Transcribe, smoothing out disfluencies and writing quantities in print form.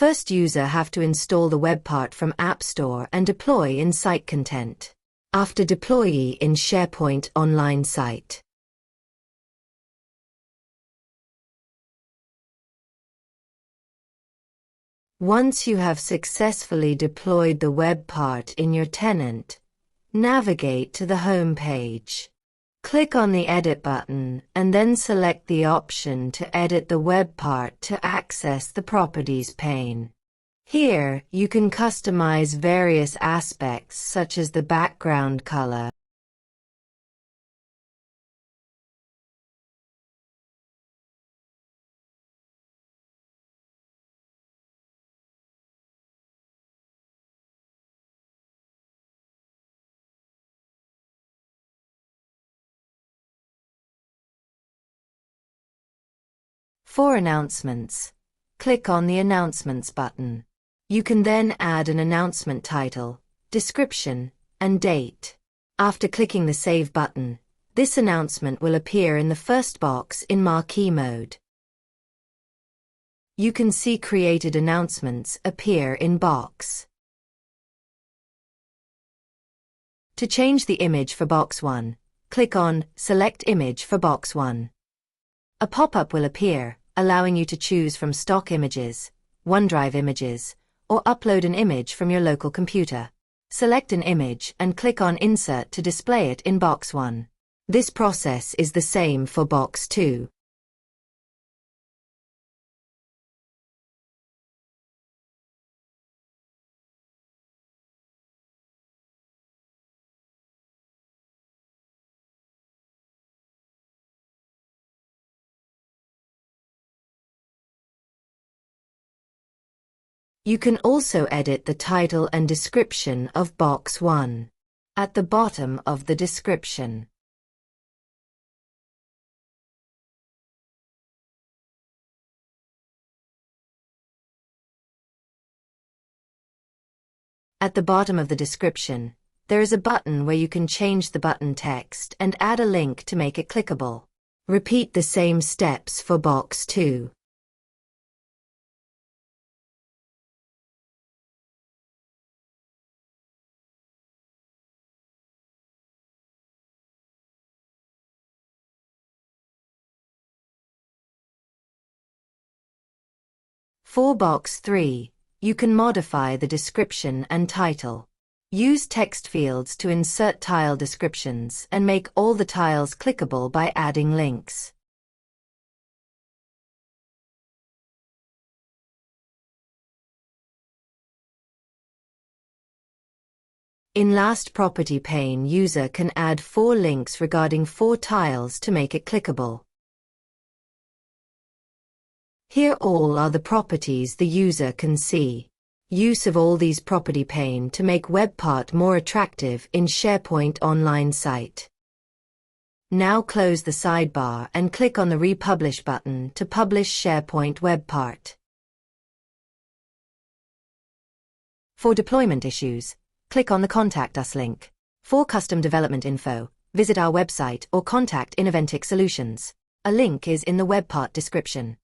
First, user have to install the webpart from App Store and deploy in site content. After deploy in SharePoint online site. Once you have successfully deployed the webpart in your tenant, navigate to the home page. Click on the Edit button and then select the option to edit the webpart to access the Properties pane. Here, you can customize various aspects such as the background color, For announcements, click on the Announcements button. You can then add an announcement title, description, and date. After clicking the Save button, this announcement will appear in the first box in marquee mode. You can see created announcements appear in box. To change the image for box 1, click on Select Image for box 1. A pop-up will appear, allowing you to choose from stock images, OneDrive images, or upload an image from your local computer. Select an image and click on Insert to display it in box 1. This process is the same for box 2. You can also edit the title and description of box 1 at the bottom of the description. At the bottom of the description, there is a button where you can change the button text and add a link to make it clickable. Repeat the same steps for box 2. For box 3, you can modify the description and title. Use text fields to insert tile descriptions and make all the tiles clickable by adding links. In Last Property pane, user can add 4 links regarding 4 tiles to make it clickable. Here all are the properties the user can see. Use of all these property pane to make webpart more attractive in SharePoint online site. Now close the sidebar and click on the Republish button to publish SharePoint webpart. For deployment issues, click on the Contact Us link. For custom development info, visit our website or contact Innoventic Solutions. A link is in the webpart description.